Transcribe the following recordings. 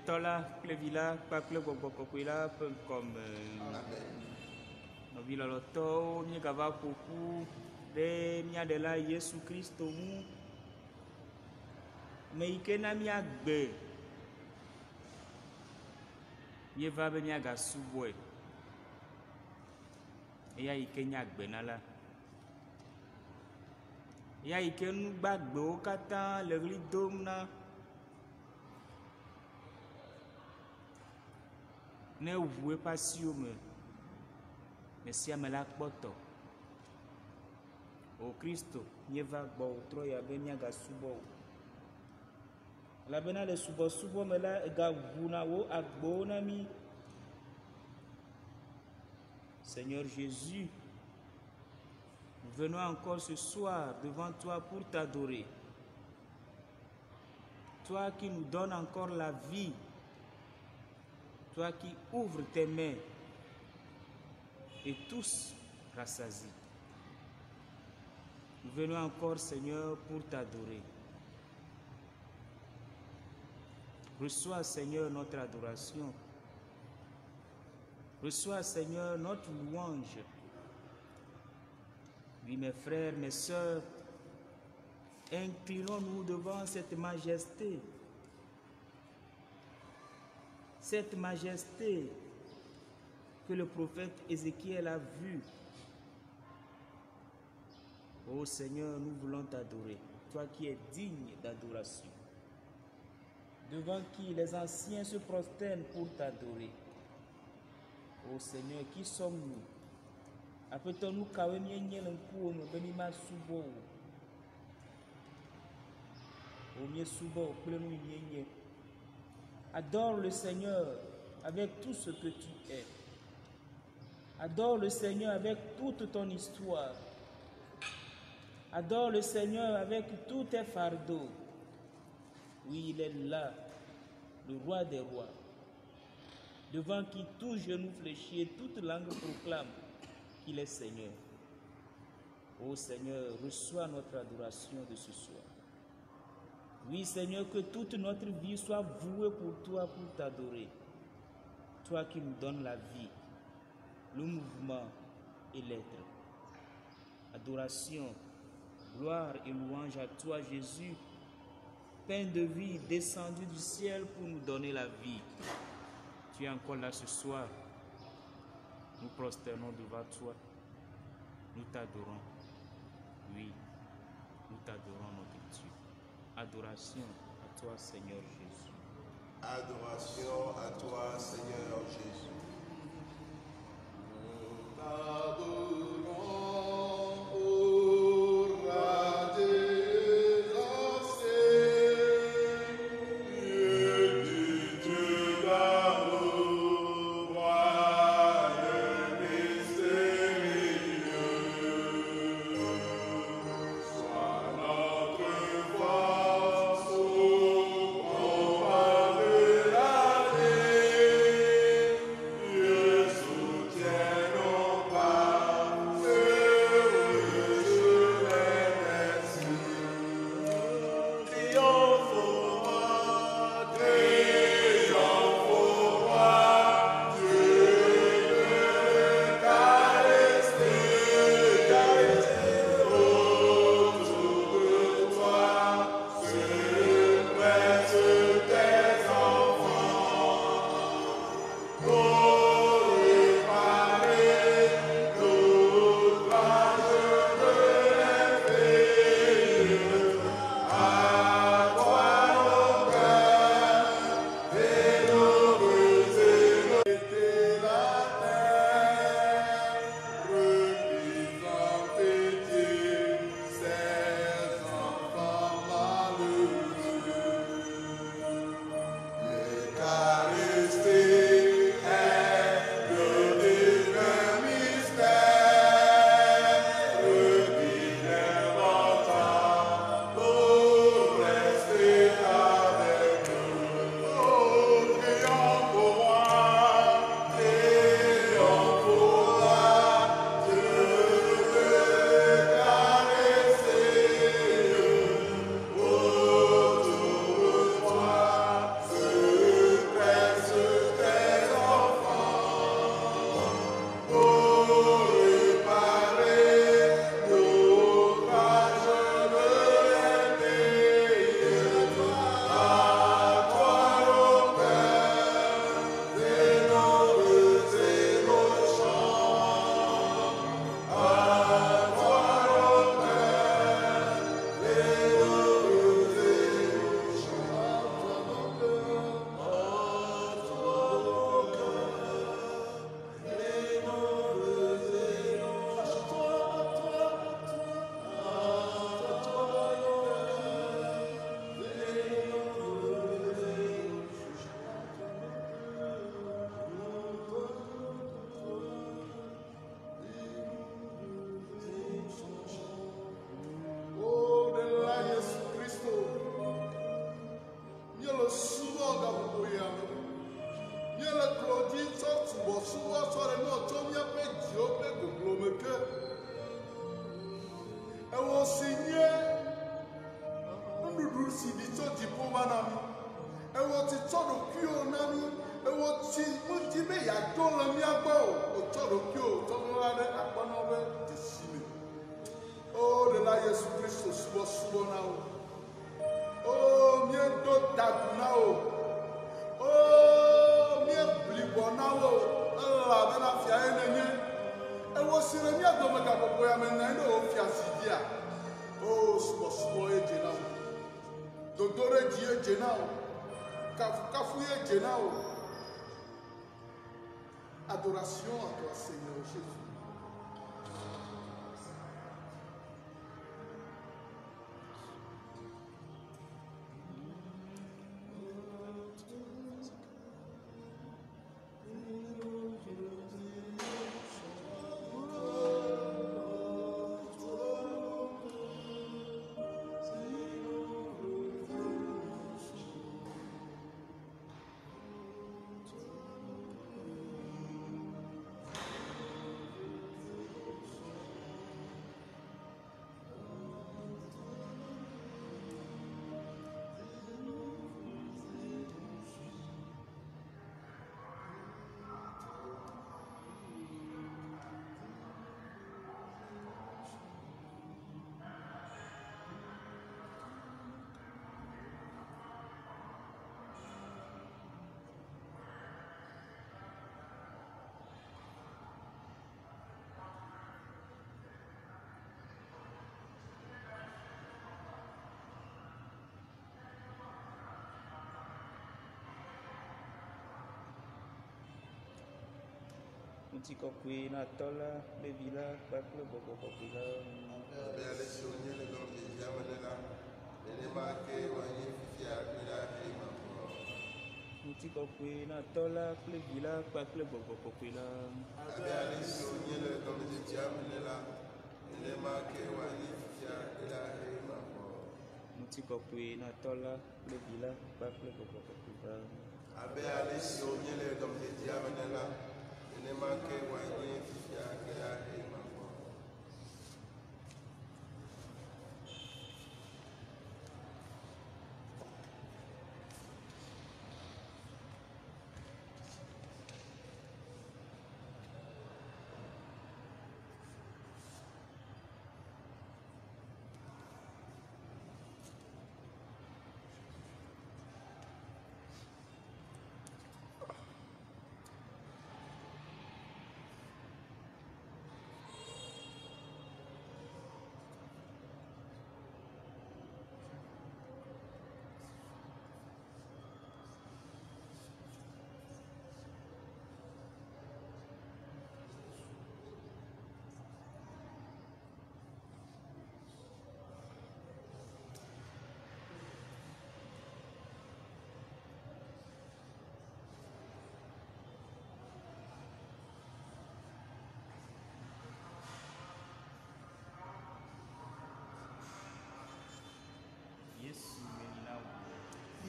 Tola, Clevila, Pacle Bobocoquila, comme Novila Loto, Niagava Poku, de Miadela, Yesu Christo, Meikena Miagbe, Yeva Beniaga Subwe, Eya Ikenya Benala. Ya Iken Bagbo, Kata, le Domna. Ne ouvouez pas sur me, mais si à me la poto. Au Christo, n'y va pas au troya beniaga subo. La bena de subo me la gavunao agbonami. Seigneur Jésus, nous venons encore ce soir devant toi pour t'adorer. Toi qui nous donnes encore la vie. Toi qui ouvres tes mains et tous rassasiés. Nous venons encore, Seigneur, pour t'adorer. Reçois, Seigneur, notre adoration. Reçois, Seigneur, notre louange. Oui, mes frères, mes sœurs, inclinons-nous devant cette majesté. Cette majesté que le prophète Ézéchiel a vue. Ô Seigneur, nous voulons t'adorer, toi qui es digne d'adoration, devant qui les anciens se prosternent pour t'adorer. Ô Seigneur, qui sommes-nous? Appelons-nous Kawemienye l'encours, Benima Subo. Ô Mie Subo, appelons-nous Mienye. Adore le Seigneur avec tout ce que tu es. Adore le Seigneur avec toute ton histoire. Adore le Seigneur avec tous tes fardeaux. Oui, il est là, le roi des rois, devant qui tout genou fléchit et toute langue proclame qu'il est Seigneur. Ô Seigneur, reçois notre adoration de ce soir. Oui, Seigneur, que toute notre vie soit vouée pour toi, pour t'adorer. Toi qui nous donnes la vie, le mouvement et l'être. Adoration, gloire et louange à toi, Jésus, pain de vie descendu du ciel pour nous donner la vie. Tu es encore là ce soir. Nous prosternons devant toi. Nous t'adorons. Oui, nous t'adorons, notre Dieu. Adoration à toi, Seigneur Jésus. Adoration à toi, Seigneur Jésus. Nous t'adorons, ô roi des anciens, et Dieu d'amour, royaume mystérieux. Sois notre force au combat de la vie. ewo si nye nuɖuɖu si ɖi tso dziƒo va na mi ewo ti tsɔ ɖokuiwo na mi ewo ti ŋuti be yeaɖo le mía gbɔ o wotsɔ ɖokuiwo tsɔ la ɖe aƒenɔ ƒe dzesi me o ɖela Yesu Kristo subɔsubɔ na wo o míedo dagu na wo o míeblibɔ na wo elabena fia ye nenye ewo si le mía dome gabɔbɔ ya me nɔ anyi ɖe wo fia si dzia o subɔsubɔ ye dze na wo dodo ɖe dzi ye dze na wo kafukafu ye dze na wo adoration à toi Seigneur Jésus. Ŋutikɔkɔe na tɔ la kple vi la kpakple gbɔgbɔ kɔkɔe la. Abe ale si wònye le gɔmedzedzea me ne la, nenema ke wòanye fifia kple ɖe aƒe me. Ŋutikɔkɔe na tɔ la kple vi la kpakple gbɔgbɔ kɔkɔe la. Abe ale si wònye le gɔmedzedzea me ne la, nenema ke wòanye fifia kple ɖe aƒe me. Ŋutikɔkɔe na tɔ la kple vi la kpakple gbɔgbɔ kɔkɔe la. Abe ale si wònye le gɔmedzedzea me ne la, nenema ke wòanye fifia kple ɖe aƒe me.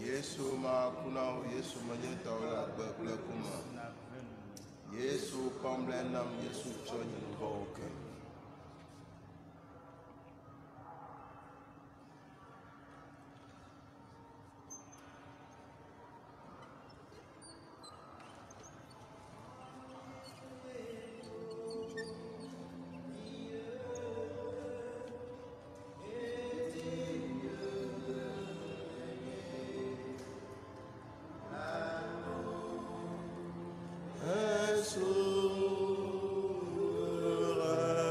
Yesu ma kuna Yesu menye tɔwo le agbe kple kume. Yesu kpɔmle nam Yesu tsɔ nye ŋgɔwo ke. Souverain.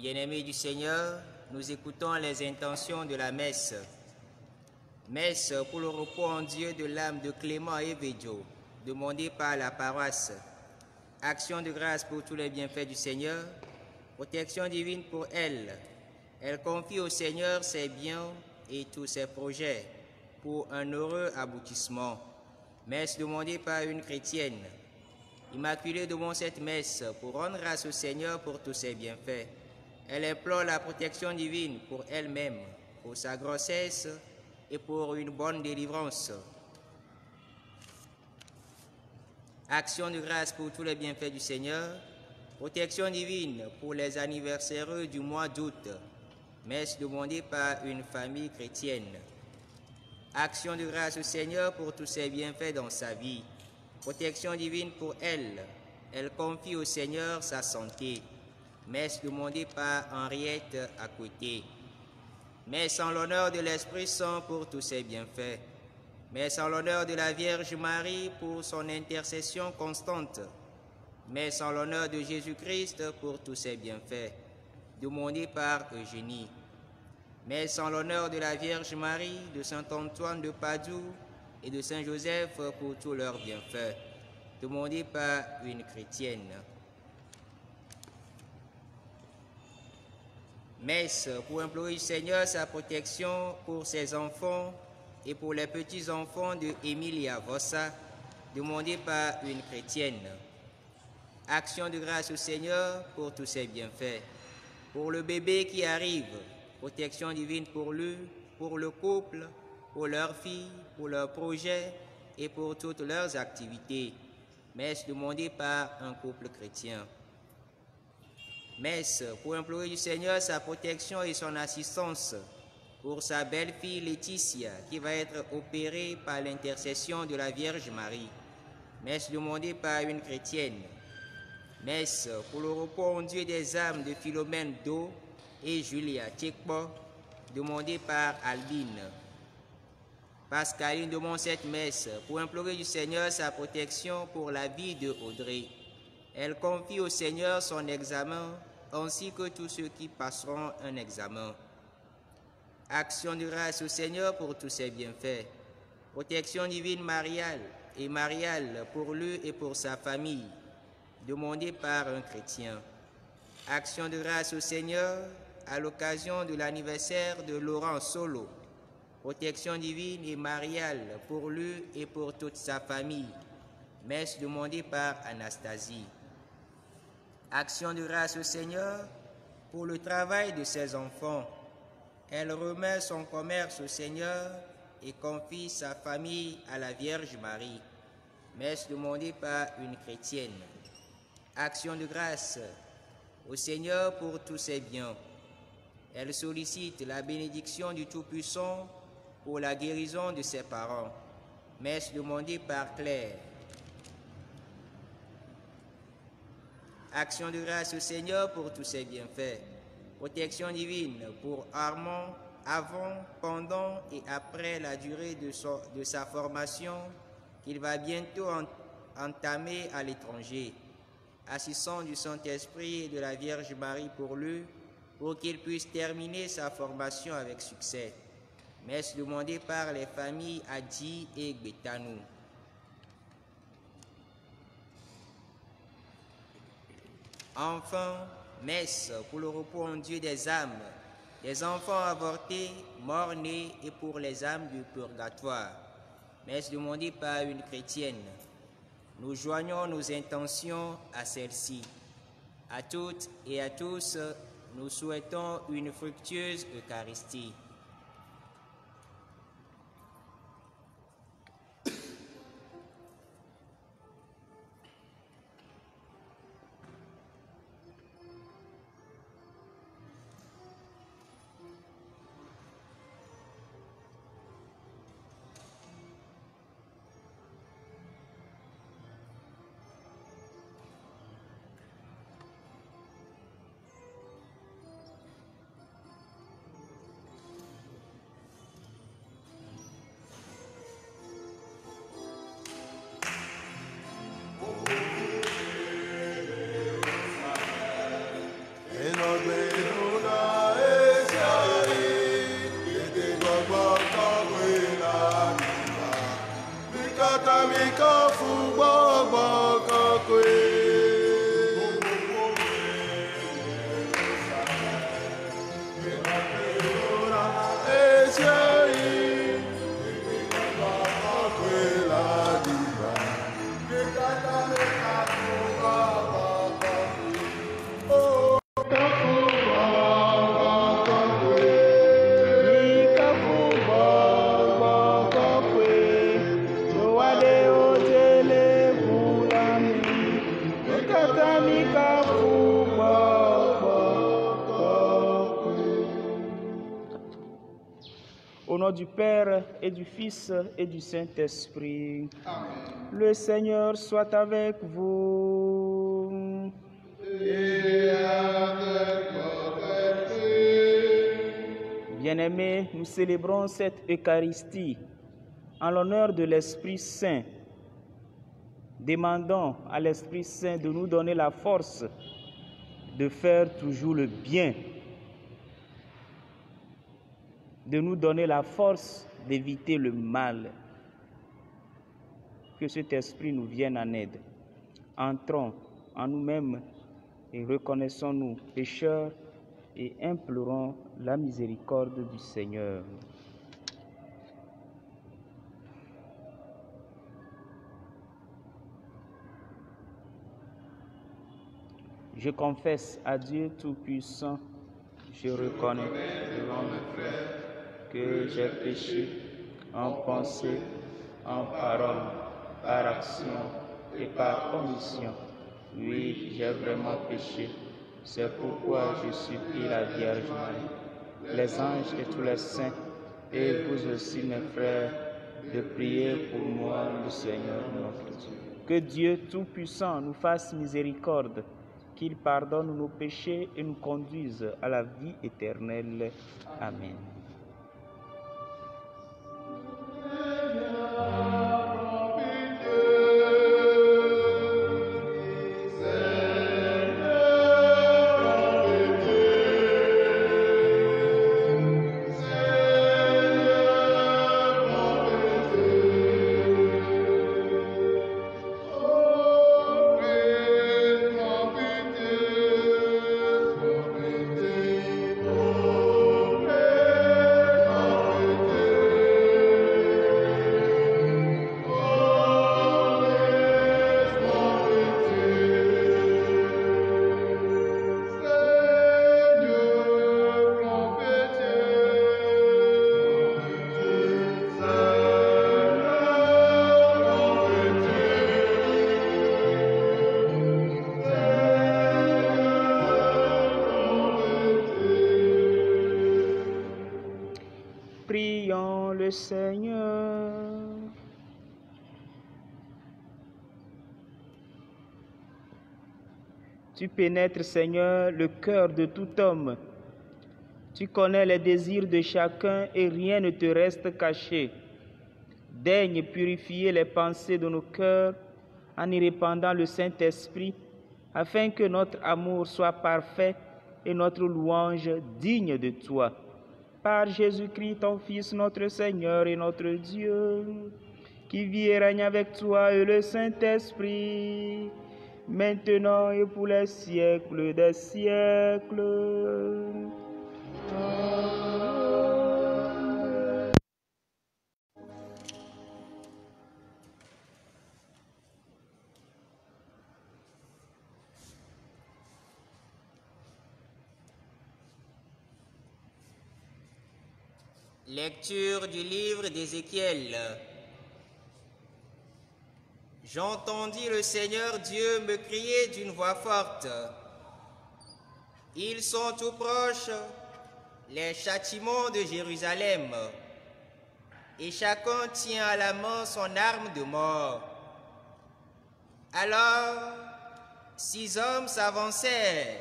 Bien-aimés du Seigneur, nous écoutons les intentions de la messe. Messe pour le repos en Dieu de l'âme de Clément Evedio, demandée par la paroisse. Action de grâce pour tous les bienfaits du Seigneur. Protection divine pour elle. Elle confie au Seigneur ses biens et tous ses projets pour un heureux aboutissement. Messe demandée par une chrétienne. Immaculée devant cette messe pour rendre grâce au Seigneur pour tous ses bienfaits. Elle implore la protection divine pour elle-même, pour sa grossesse et pour une bonne délivrance. Action de grâce pour tous les bienfaits du Seigneur. Protection divine pour les anniversaires du mois d'août. Messe demandée par une famille chrétienne. Action de grâce au Seigneur pour tous ses bienfaits dans sa vie. Protection divine pour elle. Elle confie au Seigneur sa santé. Messe demandée par Henriette à côté. Messe en l'honneur de l'Esprit Saint pour tous ses bienfaits. Messe en l'honneur de la Vierge Marie pour son intercession constante. Messe en l'honneur de Jésus-Christ pour tous ses bienfaits. Demandée par Eugénie. Messe en l'honneur de la Vierge Marie, de Saint Antoine de Padoue et de Saint Joseph pour tous leurs bienfaits. Demandée par une chrétienne. Messe pour implorer du Seigneur sa protection pour ses enfants et pour les petits-enfants de Emilia Vossa, demandée par une chrétienne. Action de grâce au Seigneur pour tous ses bienfaits. Pour le bébé qui arrive, protection divine pour lui, pour le couple, pour leurs filles, pour leurs projets et pour toutes leurs activités. Messe demandée par un couple chrétien. Messe pour implorer du Seigneur sa protection et son assistance pour sa belle-fille Laetitia qui va être opérée par l'intercession de la Vierge Marie. Messe demandée par une chrétienne. Messe pour le repos en Dieu des âmes de Philomène Do et Julia Tchekpo, demandée par Albine. Pascaline demande cette messe pour implorer du Seigneur sa protection pour la vie de Audrey. Elle confie au Seigneur son examen ainsi que tous ceux qui passeront un examen. Action de grâce au Seigneur pour tous ses bienfaits. Protection divine mariale et mariale pour lui et pour sa famille, demandée par un chrétien. Action de grâce au Seigneur à l'occasion de l'anniversaire de Laurent Solo. Protection divine et mariale pour lui et pour toute sa famille. Messe demandée par Anastasie. Action de grâce au Seigneur pour le travail de ses enfants. Elle remet son commerce au Seigneur et confie sa famille à la Vierge Marie. Messe demandée par une chrétienne. Action de grâce au Seigneur pour tous ses biens. Elle sollicite la bénédiction du Tout-Puissant pour la guérison de ses parents. Messe demandée par Claire. Action de grâce au Seigneur pour tous ses bienfaits. Protection divine pour Armand avant, pendant et après la durée de sa formation qu'il va bientôt entamer à l'étranger. Assistance du Saint-Esprit et de la Vierge Marie pour lui, pour qu'il puisse terminer sa formation avec succès. Messe demandée par les familles Adji et Betanou. Enfin, messe pour le repos en Dieu des âmes, des enfants avortés, morts-nés et pour les âmes du purgatoire. Messe demandée par une chrétienne. Nous joignons nos intentions à celle-ci. À toutes et à tous, nous souhaitons une fructueuse Eucharistie. nom du Père et du Fils et du Saint-Esprit. Amen. Le Seigneur soit avec vous. Et avec votre esprit. Bien-aimés, nous célébrons cette Eucharistie en l'honneur de l'Esprit Saint. Demandons à l'Esprit Saint de nous donner la force de faire toujours le bien, de nous donner la force d'éviter le mal. Que cet esprit nous vienne en aide. Entrons en nous-mêmes et reconnaissons-nous pécheurs et implorons la miséricorde du Seigneur. Je confesse à Dieu Tout-Puissant, je reconnais devant mes frères que j'ai péché en pensée, en parole, par action et par omission. Oui, j'ai vraiment péché. C'est pourquoi je supplie la Vierge Marie, les anges et tous les saints, et vous aussi mes frères, de prier pour moi, le Seigneur notre Dieu. Que Dieu Tout-Puissant nous fasse miséricorde, qu'il pardonne nos péchés et nous conduise à la vie éternelle. Amen. Prions le Seigneur. Tu pénètres, Seigneur, le cœur de tout homme. Tu connais les désirs de chacun et rien ne te reste caché. Daigne purifier les pensées de nos cœurs en y répandant le Saint-Esprit, afin que notre amour soit parfait et notre louange digne de toi. Par Jésus-Christ, ton Fils, notre Seigneur et notre Dieu, qui vit et règne avec toi et le Saint-Esprit, maintenant et pour les siècles des siècles. Amen. Lecture du livre d'Ézéchiel. J'entendis le Seigneur Dieu me crier d'une voix forte. Ils sont tout proches, les châtiments de Jérusalem, et chacun tient à la main son arme de mort. Alors, 6 hommes s'avancèrent,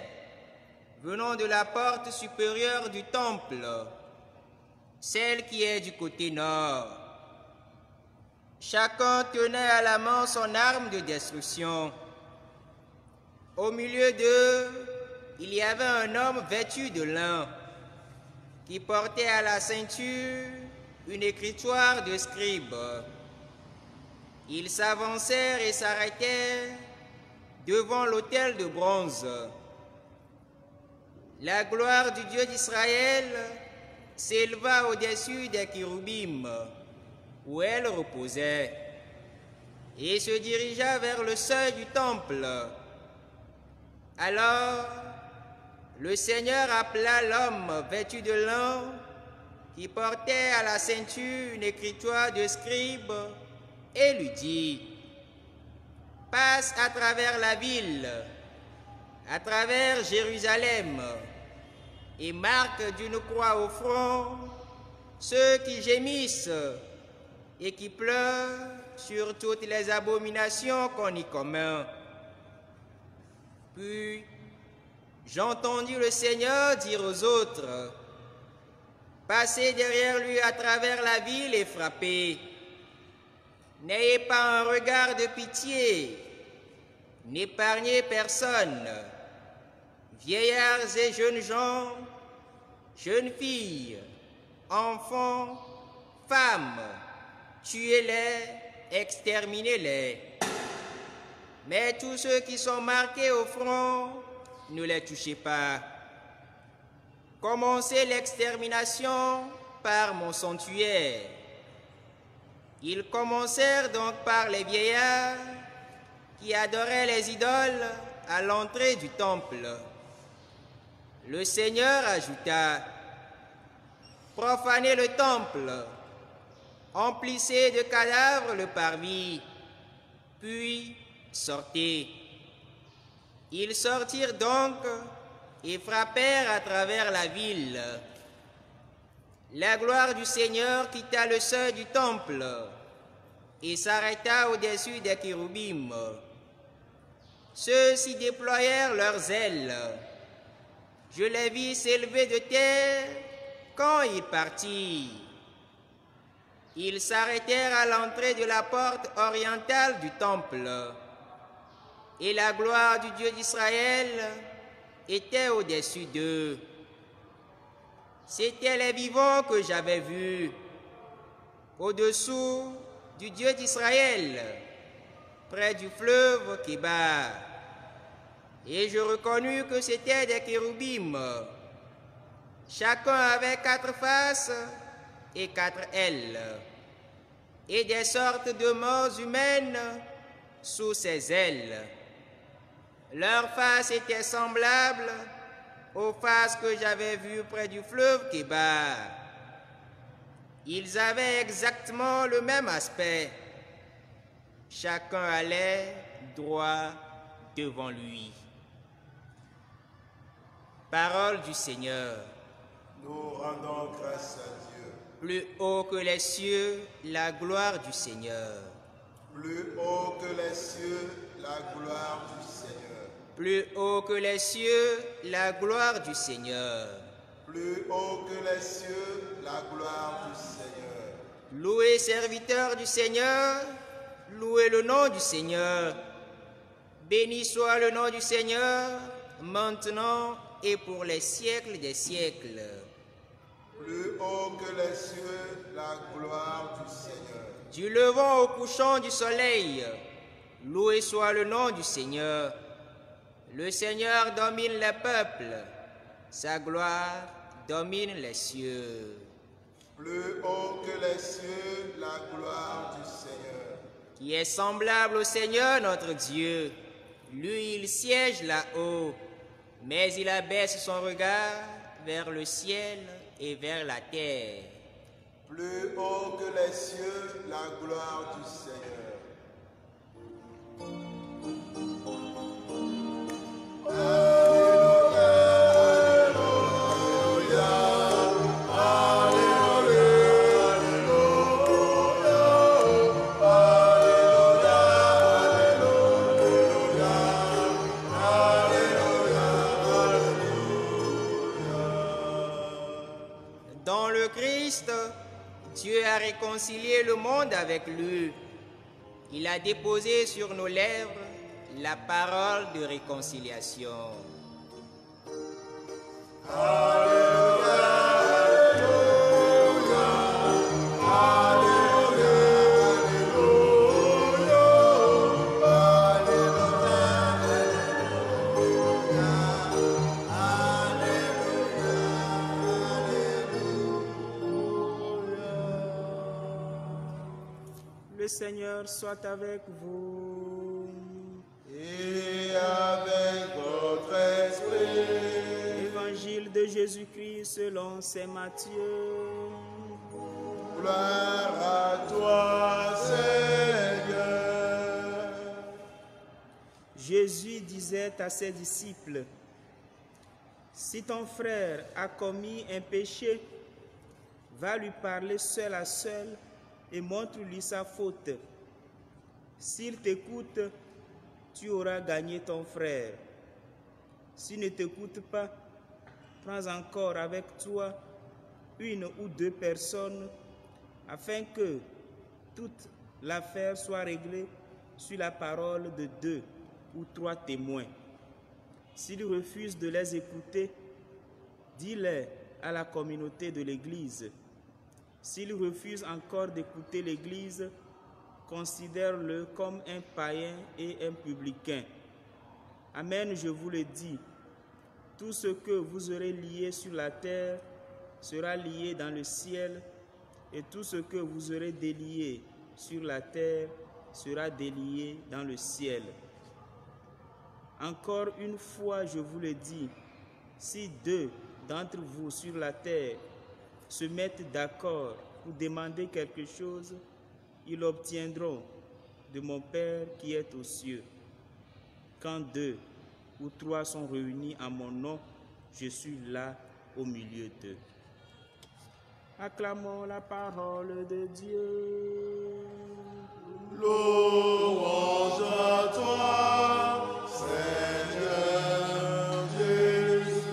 venant de la porte supérieure du temple, celle qui est du côté nord. Chacun tenait à la main son arme de destruction. Au milieu d'eux, il y avait un homme vêtu de lin, qui portait à la ceinture une écritoire de scribe. Ils s'avancèrent et s'arrêtèrent devant l'autel de bronze. La gloire du Dieu d'Israël s'éleva au-dessus des chérubim, où elle reposait, et se dirigea vers le seuil du temple. Alors, le Seigneur appela l'homme vêtu de lin, qui portait à la ceinture une écritoire de scribe, et lui dit: « Passe à travers la ville, à travers Jérusalem, et marque d'une croix au front ceux qui gémissent et qui pleurent sur toutes les abominations qu'on y commet. Puis j'ai entendu le Seigneur dire aux autres, passez derrière lui à travers la ville et frappez. N'ayez pas un regard de pitié, n'épargnez personne, vieillards et jeunes gens, jeunes filles, enfants, femmes, tuez-les, exterminez-les. Mais tous ceux qui sont marqués au front, ne les touchez pas. Commencez l'extermination par mon sanctuaire. Ils commencèrent donc par les vieillards qui adoraient les idoles à l'entrée du temple. Le Seigneur ajouta, profanez le temple, emplissez de cadavres le parvis, puis sortez. Ils sortirent donc et frappèrent à travers la ville. La gloire du Seigneur quitta le seuil du temple et s'arrêta au-dessus des chérubim. Ceux-ci déployèrent leurs ailes. Je les vis s'élever de terre quand ils partirent. Ils s'arrêtèrent à l'entrée de la porte orientale du temple. Et la gloire du Dieu d'Israël était au-dessus d'eux. C'étaient les vivants que j'avais vus, au-dessous du Dieu d'Israël, près du fleuve Kébar. Et je reconnus que c'étaient des chérubim. Chacun avait 4 faces et 4 ailes, et des sortes de morts humaines sous ses ailes. Leurs faces étaient semblables aux faces que j'avais vues près du fleuve Kébar. Ils avaient exactement le même aspect. Chacun allait droit devant lui. Parole du Seigneur. Nous rendons grâce à Dieu. Plus haut que les cieux, la gloire du Seigneur. Plus haut que les cieux, la gloire du Seigneur. Plus haut que les cieux, la gloire du Seigneur. Plus haut que les cieux, la gloire du Seigneur. Louez, serviteurs du Seigneur, louez le nom du Seigneur. Béni soit le nom du Seigneur, maintenant et pour les siècles des siècles. Plus haut que les cieux, la gloire du Seigneur. Du levant au couchant du soleil, loué soit le nom du Seigneur. Le Seigneur domine les peuples, sa gloire domine les cieux. Plus haut que les cieux, la gloire du Seigneur. Qui est semblable au Seigneur notre Dieu. Lui, il siège là-haut, mais il abaisse son regard vers le ciel et vers la terre. Plus haut que les cieux, la gloire du Seigneur. Dans le Christ, Dieu a réconcilié le monde avec lui. Il a déposé sur nos lèvres la parole de réconciliation. Le Seigneur soit avec vous. Et avec votre esprit. Évangile de Jésus-Christ selon saint Matthieu. Gloire à toi, Seigneur. Jésus disait à ses disciples, « Si ton frère a commis un péché, va lui parler seul à seul et montre-lui sa faute. S'il t'écoute, tu auras gagné ton frère. S'il ne t'écoute pas, prends encore avec toi une ou deux personnes afin que toute l'affaire soit réglée sur la parole de 2 ou 3 témoins. S'ils refusent de les écouter, dis-les à la communauté de l'Église. S'ils refusent encore d'écouter l'Église, considère-le comme un païen et un publicain. Amen, je vous le dis, tout ce que vous aurez lié sur la terre sera lié dans le ciel, et tout ce que vous aurez délié sur la terre sera délié dans le ciel. Encore une fois, je vous le dis, si 2 d'entre vous sur la terre se mettent d'accord pour demander quelque chose, ils l'obtiendront de mon Père qui est aux cieux. Quand 2 ou 3 sont réunis en mon nom, je suis là au milieu d'eux. Acclamons la parole de Dieu. Louange à toi, Seigneur Jésus.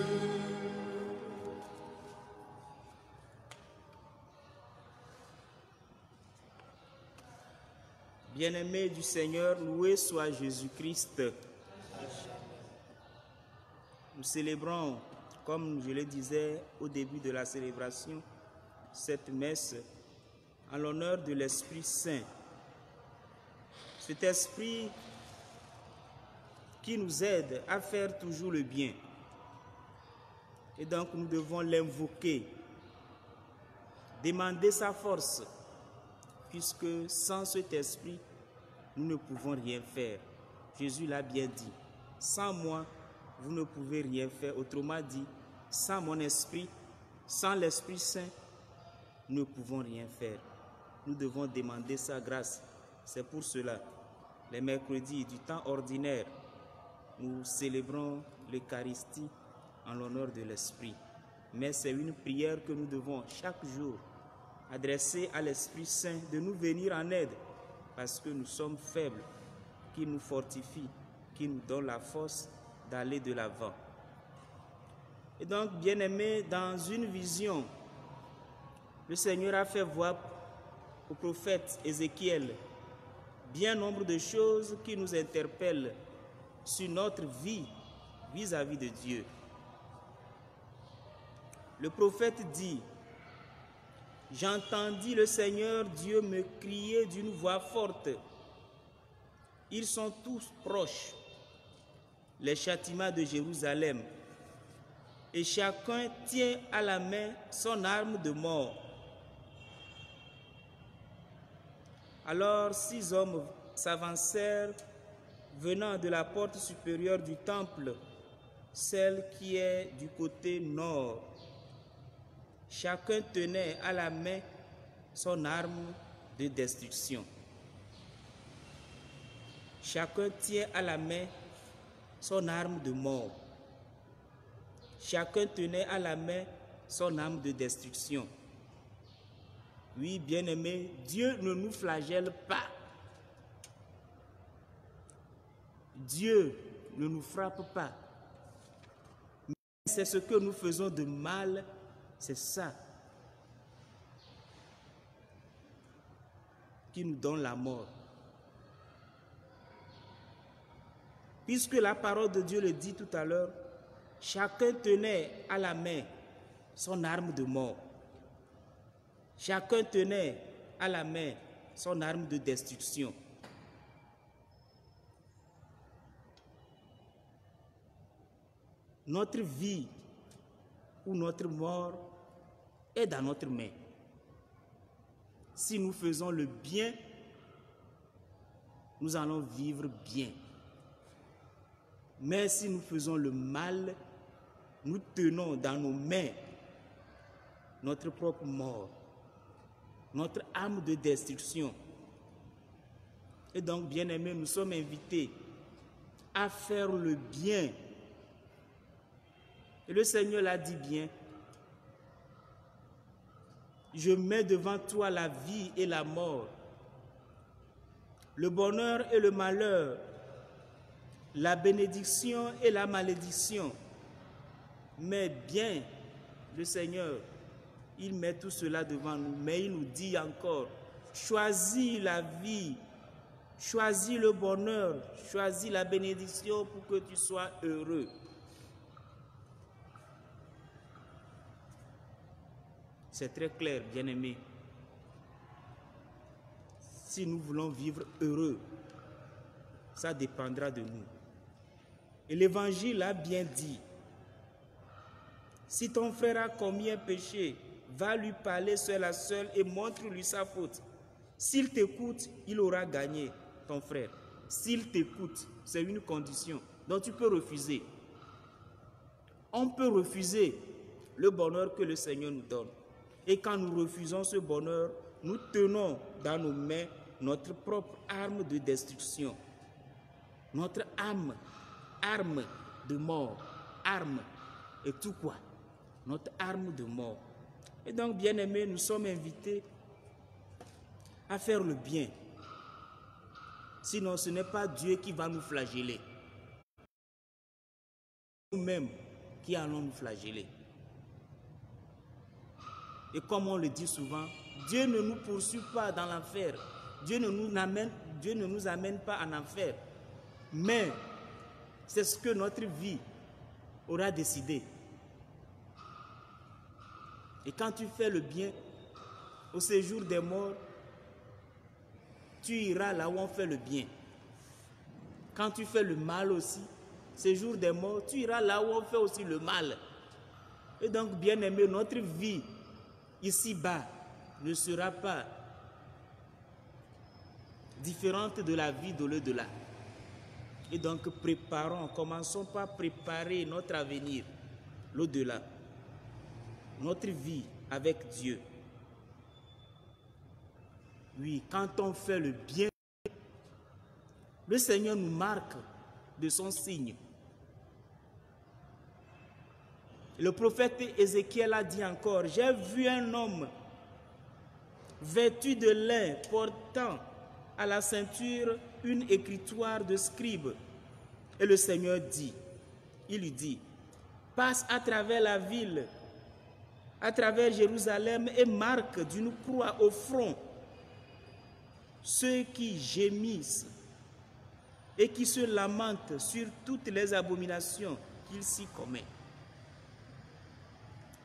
Bien-aimés du Seigneur, loué soit Jésus-Christ. Nous célébrons, comme je le disais au début de la célébration, cette messe en l'honneur de l'Esprit Saint. Cet Esprit qui nous aide à faire toujours le bien. Et donc nous devons l'invoquer, demander sa force, puisque sans cet Esprit, nous ne pouvons rien faire. Jésus l'a bien dit. Sans moi, vous ne pouvez rien faire. Autrement dit, sans mon esprit, sans l'Esprit Saint, nous ne pouvons rien faire. Nous devons demander sa grâce. C'est pour cela, les mercredis du temps ordinaire, nous célébrons l'Eucharistie en l'honneur de l'Esprit. Mais c'est une prière que nous devons chaque jour adresser à l'Esprit Saint de nous venir en aide, parce que nous sommes faibles, qui nous fortifie, qui nous donne la force d'aller de l'avant. Et donc, bien-aimés, dans une vision, le Seigneur a fait voir au prophète Ézéchiel bien nombre de choses qui nous interpellent sur notre vie vis-à-vis de Dieu. Le prophète dit: j'entendis le Seigneur Dieu me crier d'une voix forte. Ils sont tous proches, les châtiments de Jérusalem, et chacun tient à la main son arme de mort. Alors 6 hommes s'avancèrent venant de la porte supérieure du temple, celle qui est du côté nord. Chacun tenait à la main son arme de destruction. Chacun tient à la main son arme de mort. Chacun tenait à la main son arme de destruction. Oui, bien-aimés, Dieu ne nous flagelle pas. Dieu ne nous frappe pas. Mais c'est ce que nous faisons de mal, c'est ça qui nous donne la mort. Puisque la parole de Dieu le dit tout à l'heure, chacun tenait à la main son arme de mort. Chacun tenait à la main son arme de destruction. Notre vie ou notre mort est dans notre main. Si nous faisons le bien, nous allons vivre bien. Mais si nous faisons le mal, nous tenons dans nos mains notre propre mort, notre âme de destruction. Et donc, bien-aimés, nous sommes invités à faire le bien. Et le Seigneur l'a dit bien. je mets devant toi la vie et la mort, le bonheur et le malheur, la bénédiction et la malédiction. Mais bien, le Seigneur, il met tout cela devant nous, mais il nous dit encore, choisis la vie, choisis le bonheur, choisis la bénédiction pour que tu sois heureux. C'est très clair, bien-aimés. Si nous voulons vivre heureux, ça dépendra de nous. Et l'Évangile a bien dit, si ton frère a commis un péché, va lui parler seul à seul et montre-lui sa faute. S'il t'écoute, il aura gagné, ton frère. S'il t'écoute, c'est une condition. Donc tu peux refuser. On peut refuser le bonheur que le Seigneur nous donne. Et quand nous refusons ce bonheur, nous tenons dans nos mains notre propre arme de destruction. Notre arme de mort. Arme et tout quoi? Notre arme de mort. Et donc, bien-aimés, nous sommes invités à faire le bien. Sinon, ce n'est pas Dieu qui va nous flageller. Nous-mêmes qui allons nous flageller. Et comme on le dit souvent, Dieu ne nous poursuit pas dans l'enfer. Dieu ne nous amène pas en enfer. Mais c'est ce que notre vie aura décidé. Et quand tu fais le bien, au séjour des morts, tu iras là où on fait le bien. Quand tu fais le mal aussi, séjour des morts, tu iras là où on fait aussi le mal. Et donc, bien-aimé, notre vie ici-bas ne sera pas différente de la vie de l'au-delà. Et donc, commençons par préparer notre avenir, l'au-delà. Notre vie avec Dieu. Oui, quand on fait le bien, le Seigneur nous marque de son signe. Le prophète Ézéchiel a dit encore, j'ai vu un homme vêtu de lin portant à la ceinture une écritoire de scribe. Et le Seigneur il lui dit, passe à travers la ville, à travers Jérusalem et marque d'une croix au front ceux qui gémissent et qui se lamentent sur toutes les abominations qu'il s'y commet.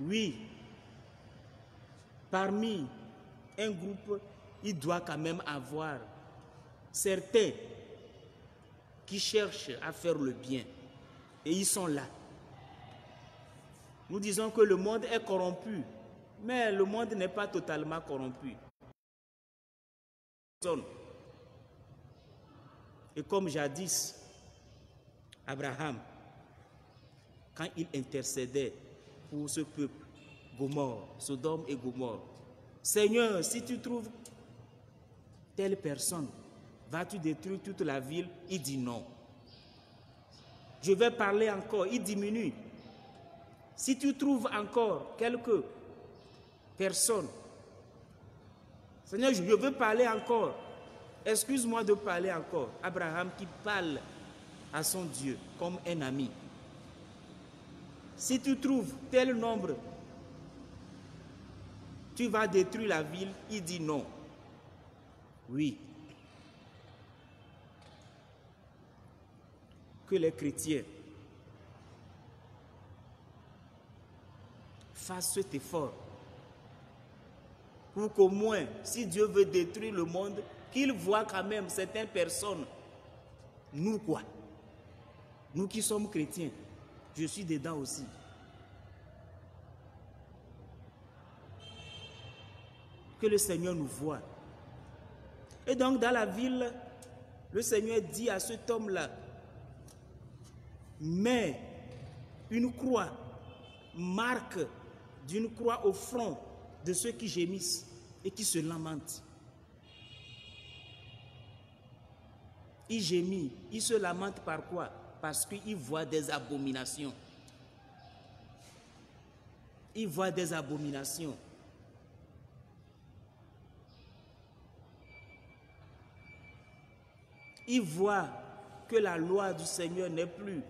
Oui, parmi un groupe, il doit quand même avoir certains qui cherchent à faire le bien et ils sont là. Nous disons que le monde est corrompu, mais le monde n'est pas totalement corrompu. Et comme jadis, Abraham, quand il intercédait pour ce peuple, Gomorrhe, Sodome et Gomorrhe, Seigneur, si tu trouves telle personne, vas-tu détruire toute la ville? Il dit non. Je vais parler encore, il diminue. Si tu trouves encore quelques personnes, Seigneur, je veux parler encore. Excuse-moi de parler encore. Abraham qui parle à son Dieu comme un ami. Si tu trouves tel nombre, tu vas détruire la ville. Il dit non. Oui. Que les chrétiens fassent cet effort pour qu'au moins, si Dieu veut détruire le monde, qu'il voit quand même certaines personnes. Nous quoi? Nous qui sommes chrétiens, je suis dedans aussi. Que le Seigneur nous voie. Et donc dans la ville, le Seigneur dit à cet homme-là, mets une croix, marque d'une croix au front de ceux qui gémissent et qui se lamentent. Il gémit, il se lamente par quoi? Parce qu'il voit des abominations. Il voit des abominations. ils voient que la loi du Seigneur n'est plus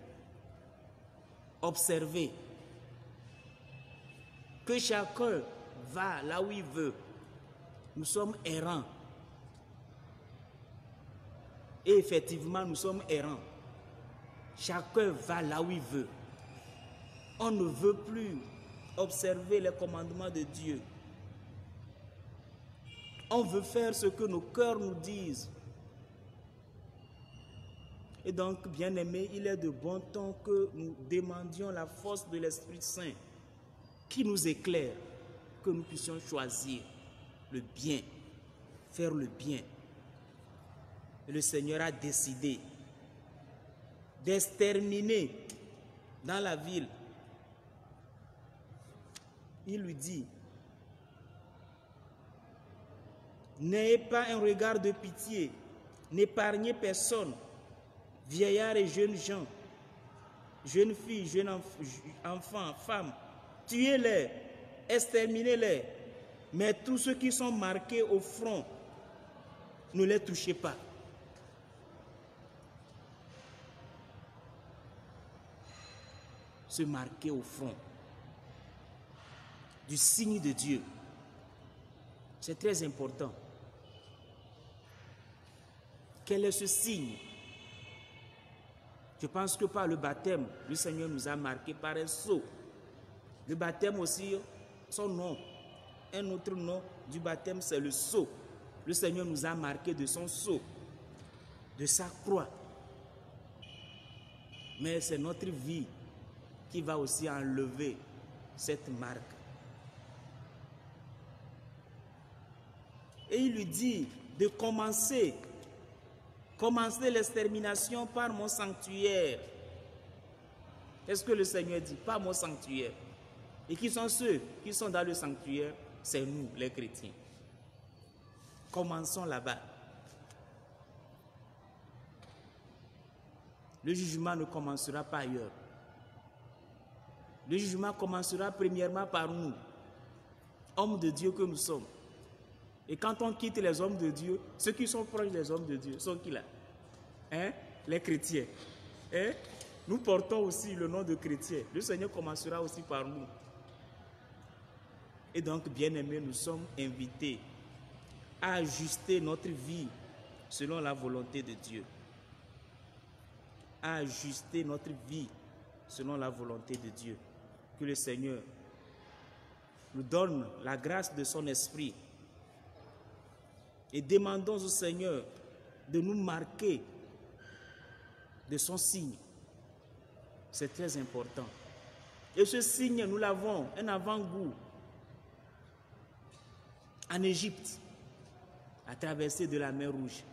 observée, que chacun va là où il veut. Nous sommes errants. Et effectivement, nous sommes errants. Chacun va là où il veut. On ne veut plus observer les commandements de Dieu. On veut faire ce que nos cœurs nous disent. Et donc, bien-aimés, il est de bon ton que nous demandions la force de l'Esprit Saint qui nous éclaire, que nous puissions choisir le bien, faire le bien. Et le Seigneur a décidé d'exterminer dans la ville. Il lui dit, n'ayez pas un regard de pitié, n'épargnez personne, vieillards et jeunes gens, jeunes filles, jeunes enfants, femmes, tuez-les, exterminez-les, mais tous ceux qui sont marqués au front, ne les touchez pas. Se marquer au front du signe de Dieu, c'est très important. Quel est ce signe? Je pense que par le baptême, le Seigneur nous a marqué par un sceau. Le baptême aussi, son nom, un autre nom du baptême, c'est le sceau. Le Seigneur nous a marqué de son sceau, de sa croix. Mais c'est notre vie qui va aussi enlever cette marque. Et il lui dit de commencer l'extermination par mon sanctuaire. Qu'est-ce que le Seigneur dit? Par mon sanctuaire. Et qui sont ceux qui sont dans le sanctuaire? C'est nous, les chrétiens. Commençons là-bas. Le jugement ne commencera pas ailleurs. Le jugement commencera premièrement par nous, hommes de Dieu que nous sommes. Et quand on quitte les hommes de Dieu, ceux qui sont proches des hommes de Dieu sont qui là? Les chrétiens. Nous portons aussi le nom de chrétiens. Le Seigneur commencera aussi par nous. Et donc, bien-aimés, nous sommes invités à ajuster notre vie selon la volonté de Dieu. À ajuster notre vie selon la volonté de Dieu. Que le Seigneur nous donne la grâce de son esprit. Et demandons au Seigneur de nous marquer de son signe. C'est très important. Et ce signe, nous l'avons, un avant-goût en Égypte, à traverser de la mer Rouge.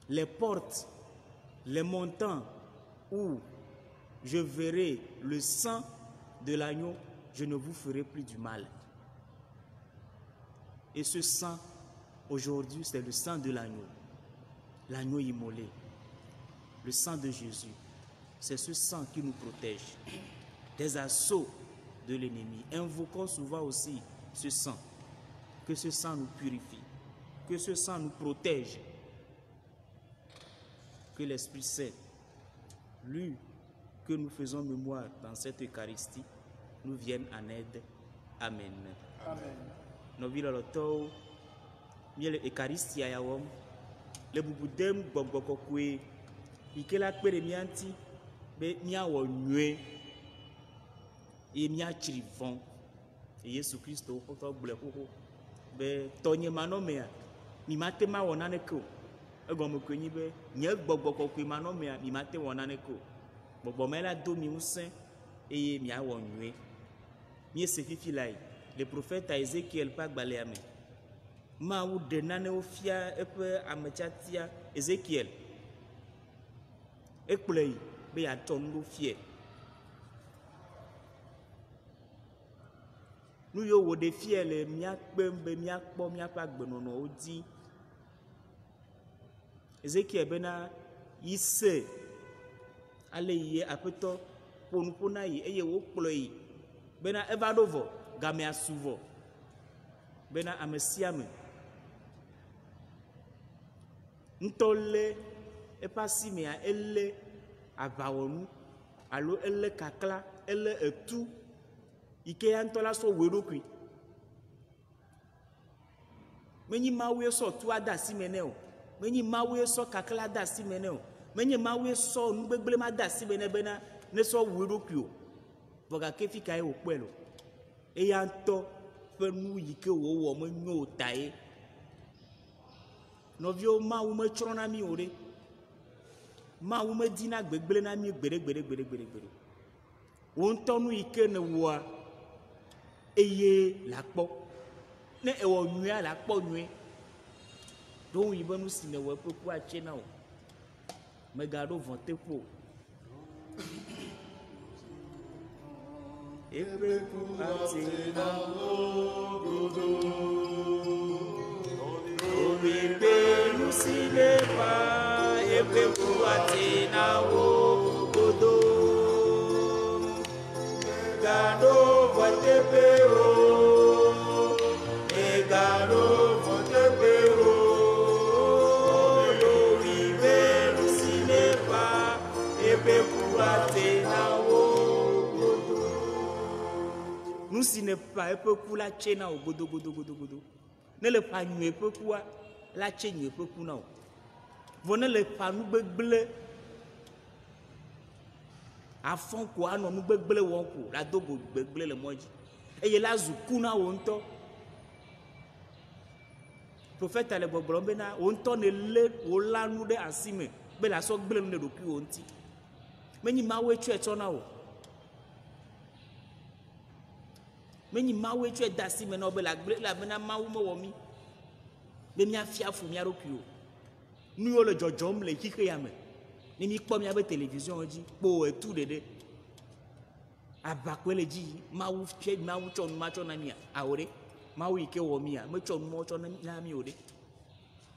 Les portes, les montants où je verrai le sang de l'agneau, je ne vous ferai plus du mal. Et ce sang, aujourd'hui, c'est le sang de l'agneau. L'agneau immolé. Le sang de Jésus. C'est ce sang qui nous protège des assauts de l'ennemi. Invoquons souvent aussi ce sang. Que ce sang nous purifie. Que ce sang nous protège. Que l'Esprit Saint, lui, que nous faisons mémoire dans cette Eucharistie, nous vienne en aide. Amen. Amen. Novila loto miele Eucharistia ya wom le bubudem gbogbokokwe ikela kpere mianti be miawo nwe e miachiri von e Yesu Kristo oto gble koko be tonye manomea mi mate ma wona ne ko egom kwenyi be nye gbogbokokwe manomea mi mate wona ne ko gbogbo mela do mi unsen e miawo nwe mi se fifi lai le prophète Ézéchiel pas gbaléame ma ou de nane ofia epe amechatia Ézéchiel ekplei be ya tondo fie nu yo wo de fie le mia kpembe mia kpo mia pa gbenono odi Ézéchiel bena yise ale ye apeto ponupona yi eye wo kploi bena eva dovo game asuvo bena amesiame ntɔlé eƒe asimea elé aʋawɔnu alo elé kakla elé etu yi ke ya ŋutɔ la sɔ wɔe ɖokui menyi Mawue sɔ tu ade asi me nɛ o menyi Mawue sɔ kakla ade asi me nɛ o menyi Mawue sɔ nugbegble ma ade asi me nɛ bena ne sɔ wɔe ɖokui o vɔ gake fi ka ye wòkpɔe lo eya ŋutɔ ƒe nu yi ke wòwɔ menyo o ta ye nɔviwo Mawu metsrɔ̃ na mi o ɖe Mawu medina gbegble na mi gbeɖe wo ŋutɔ nu yi ke ne wɔa eye la kpɔ ne ewɔ nyuia la kpɔ nyuie ɖo ŋu yi be nu si ne wɔ eƒe ku atse na o megaɖo vɔ teƒo eƒe ku ate na owibe nu si ne va eƒe ku ate na wo godo gaɖo vɔ teƒe o gaɖo vɔ teƒe o owibe nu si ne va eƒe ku ate na wo godo nu si ne va eƒe ku la tse na o godo ne le ƒa nyuie ƒe kua la tse nyuie ƒe ku na o vɔ ne le ƒa nu gbegble afɔ ko anɔ nu gbegble wɔm ko la do go gbegble le mɔ dzi eye la zu ku na wo ŋutɔ profeta le gbɔgblɔm bena wo ŋutɔ ne lé wo la nu ɖe asi me be la sɔ gble nu ɖe ɖokui wo ŋuti menyi Mawue tsɔe tsɔ na o menyi Mawue tsɔe de asi me na wo be la gble elabena Mawu mewɔ mi be míafia fu mía ɖokui o nu yiwo le dzɔdzɔm le xixea me ne mi kpɔ míabe télévision dzi kpo etu ɖeɖe abakpe le dzi Mawu tsɔ nu ma tsɔ na mia awo ɖe Mawu yi ke wɔ mia metsɔ nu ma tsɔ na mi o ɖe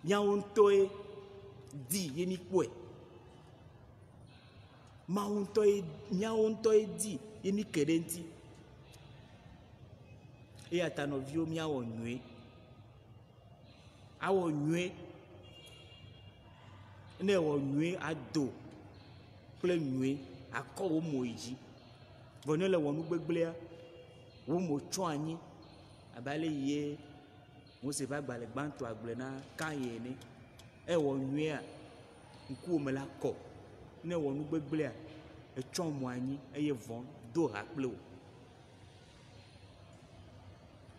míawo ŋutɔe di ye mi kpɔe Mawu ŋutɔe míawo ŋutɔe di ye mi ke ɖe ŋuti eya ta nɔviwo míawɔ nyuie awɔ nyuie ne wɔ nyuie ado kple nyuie akɔ wo mo yi dzi vɔ ne le wɔ nu gbegblea wo mo tsɔ anyi abe ale yie Mose ƒe agbalẽ gbãtɔ agblẽ na Kain ene ewɔ nyuia ŋkuwòme la kɔ ne wɔ nu gbegblea etsɔ mo anyi eye vɔ do ha kple wo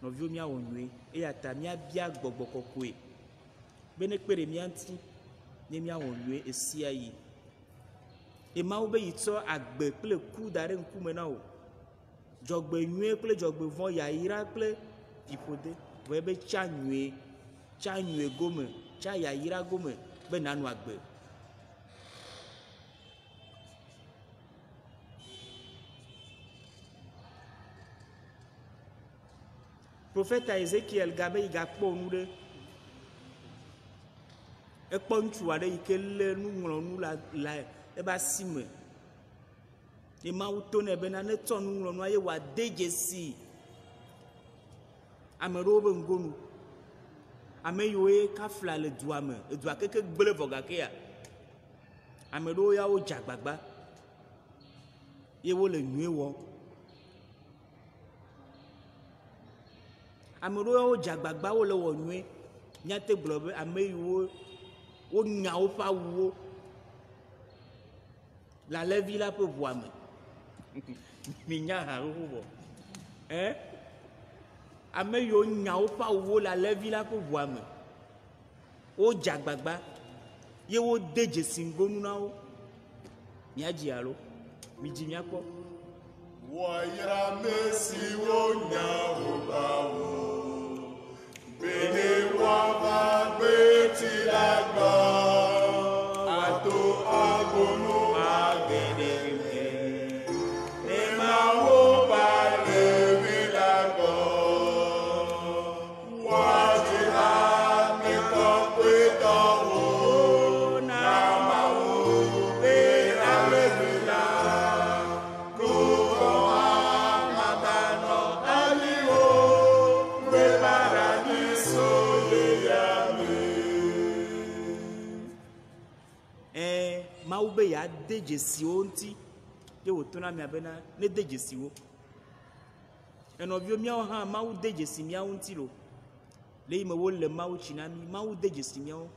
nɔviwo míawɔ nyuie eya ta míabia gbɔgbɔ kɔkɔe be ne kpe ɖe mía ŋuti ne míawɔ nyuie esia yi Mawu be yi tsɔ agbe kple ku da ɖe ŋkume na wo dzɔgbe nyuie kple dzɔgbe vɔ yayira kple fiƒode vɔ ebe tsa nyuie gome tsa yayira gome be nanu agbe profeta Ezekiel gabe yi gakpɔ nu ɖe ekpɔ ŋutsu aɖe yi ke lé nuŋlɔnu la ebe asi me ye Mawu to nɛ bena ne tsɔ nuŋlɔnua ye wòade dzesi ame ɖewo be ŋgonu ame yiwo ye kafla le dua me edua keke gble vɔ gakea ame ɖewo ya wo dze agbagba ye wole nyuie wɔm ame ɖewo ya wo dze agbagba wole wɔ nyuie míate gblɔ be ame yiwo wonya woƒe awuwo le alẽvi la ƒe ʋua me mi nya ha xoxo vɔ ame yiwo nya woƒe awuwo le alẽvi la ƒe ʋua me wodze agbagba ye wode dzesi ŋgonu na wo míadzi alo midzi míakpɔ wɔyra ame siwo nya woƒe awu bene woava gbeti la gbɔ ato agonu ya de dzesiwo ŋuti ye wòtona mia bena ne de dzesiwo. Enɔviwo míawo hã Mawu de dzesi míawo ŋuti lo. Le yi me wole Mawu tsi na mí, Mawu de dzesi míawo,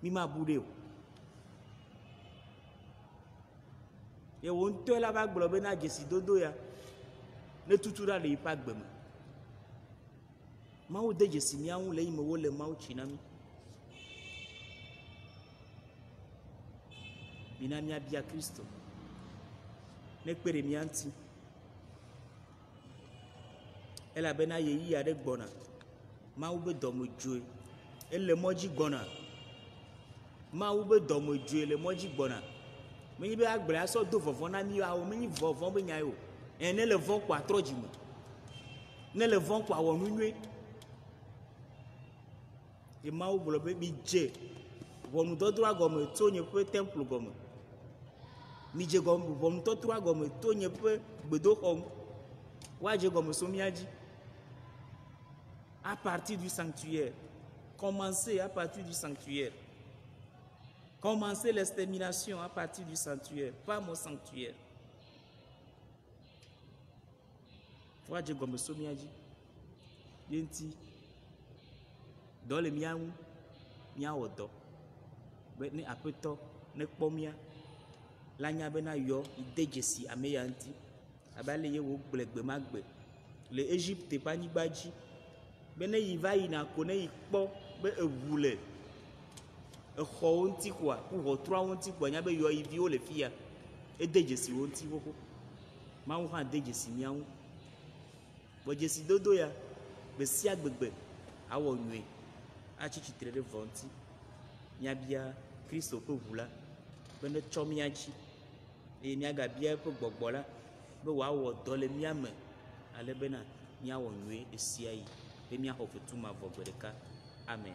mí mabu ɖe o. Ye wo ŋutɔe la va gblɔ bena dzesidodo ya ne tutu ɖa le yiƒe agbe me. Mawu de dzesi míawo ŋu le yi me wole Mawu tsi na mí. Mina míabia Kristo ne kpe ɖe mía ŋuti. Elabena yeyi aɖe gbɔna. Mawu be dɔmedzoe ele mɔdzi gbɔna. Mawu be dɔmedzoe le mɔdzi gbɔna. Menyi be agble asɔ do vɔvɔ na mí awo, menyi vɔvɔ be nya o. Ne le vɔ ko atrɔ dzi me. Ne le vɔ ko awɔ nu nyuie. Ye Mawu gblɔ be mi dze ʋɔnudɔdrɔ̃a gɔme tso nye ƒe temple gɔme. Mi dze ʋɔnudɔdrɔ̃a gɔme to nye ƒe gbedoxɔ ŋu. Woadze gɔme so mía dzi. À partir du sanctuaire. Commencez à partir du sanctuaire. Commencez l'extermination à partir du sanctuaire, pas mon sanctuaire. Woadze gɔme so mía dzi. Ye ŋuti dɔ le mía ŋu, míawɔ dɔ. Be ne Aƒetɔ ne kpɔ mía, la nya bena yɔ ide dzesi ame ya ŋuti. Abe ale ye wògblẽ gbe ma gbe le Égypte ƒe anyigba dzi. Be ne yi va yina ko ne yi kpɔ be eʋu le exɔwo ŋuti koa, ku ʋɔtruawo ŋuti koa, nya be yɔyiviwo le fi ya. Ede dzesi wo ŋuti xoxo. Mawu hã de dzesi mía ŋu. Vɔ dzesidodo ya, gbe sia gbegbe awɔ nyuie. Atsi tsitre ɖe vɔ ŋuti. Míabia Kristo ƒe ʋu la be ne tsɔ mía dzi. Eye míagabia eƒe gbɔgbɔ la be wòawɔ dɔ le mía me ale bena míawɔ nyuie ɖe sia yi be míaxɔ fetu mavɔ gbe ɖeka. Amen.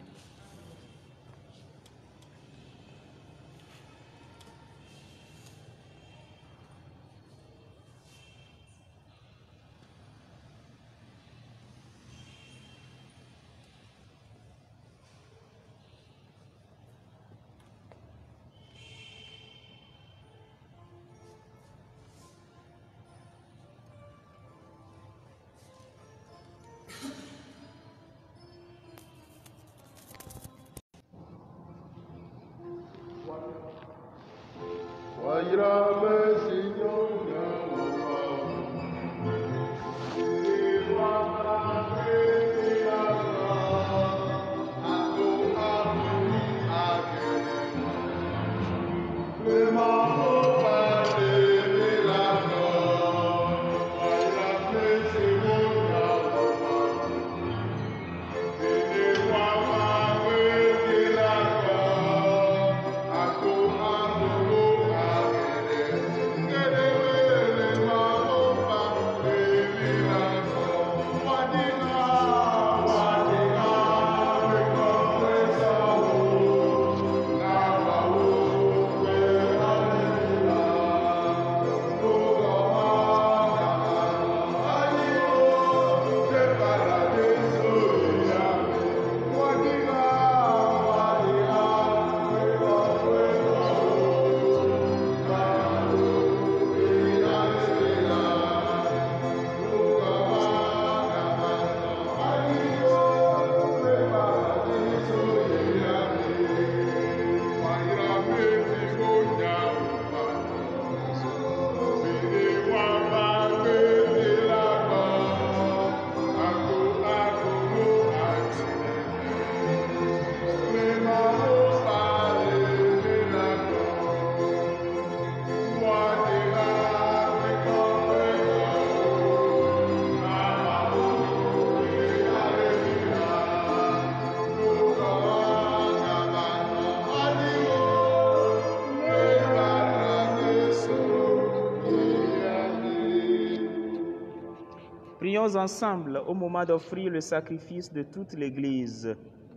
Prions ensemble au moment d'offrir le sacrifice de toute l'Église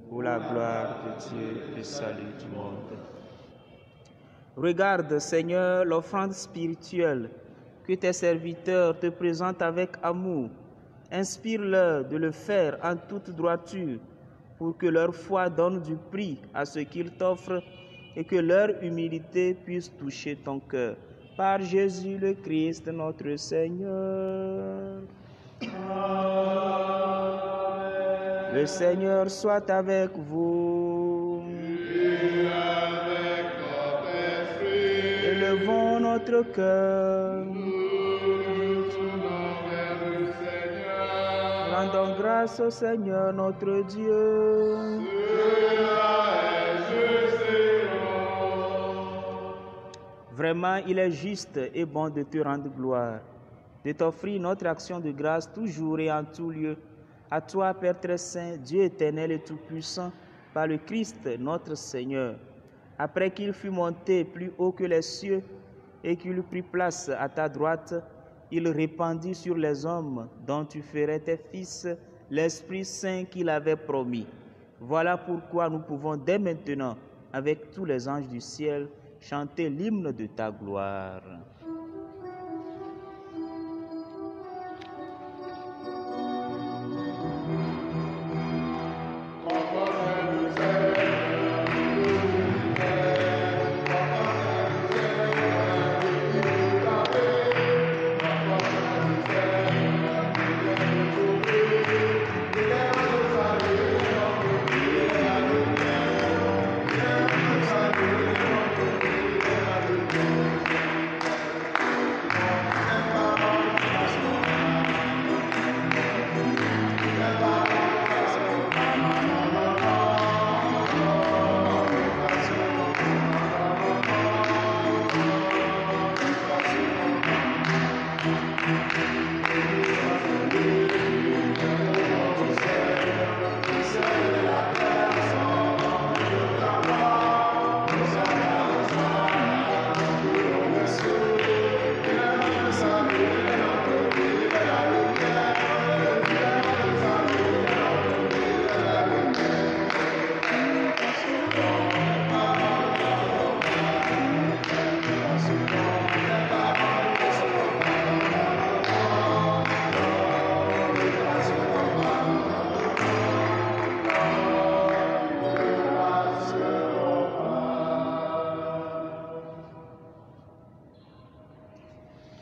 pour la gloire de Dieu et le salut du monde. Regarde, Seigneur, l'offrande spirituelle que tes serviteurs te présentent avec amour. Inspire-leur de le faire en toute droiture pour que leur foi donne du prix à ce qu'ils t'offrent et que leur humilité puisse toucher ton cœur. Par Jésus le Christ, notre Seigneur. Amen. Le Seigneur soit avec vous. Et avec notre esprit, Élevons notre cœur. nous tournons vers le Seigneur. Rendons grâce au Seigneur notre Dieu. Vraiment, il est juste et bon de te rendre gloire, de t'offrir notre action de grâce toujours et en tout lieu. À toi, Père très saint, Dieu éternel et tout-puissant, par le Christ notre Seigneur. Après qu'il fut monté plus haut que les cieux et qu'il eut pris place à ta droite, il répandit sur les hommes dont tu ferais tes fils l'Esprit Saint qu'il avait promis. Voilà pourquoi nous pouvons dès maintenant, avec tous les anges du ciel, chanter l'hymne de ta gloire.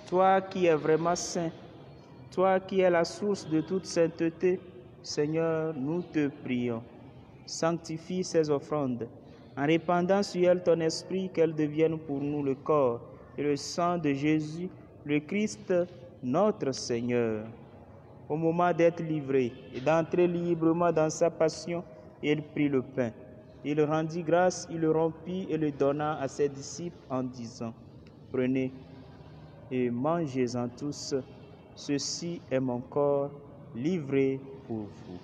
Toi qui es vraiment saint, toi qui es la source de toute sainteté, Seigneur, nous te prions. Sanctifie ces offrandes, en répandant sur elles ton esprit, qu'elles deviennent pour nous le corps et le sang de Jésus, le Christ, notre Seigneur. Au moment d'être livré et d'entrer librement dans sa passion, il prit le pain. Il rendit grâce, il le rompit et le donna à ses disciples en disant, « Prenez et mangez-en tous, ceci est mon corps livré pour vous. »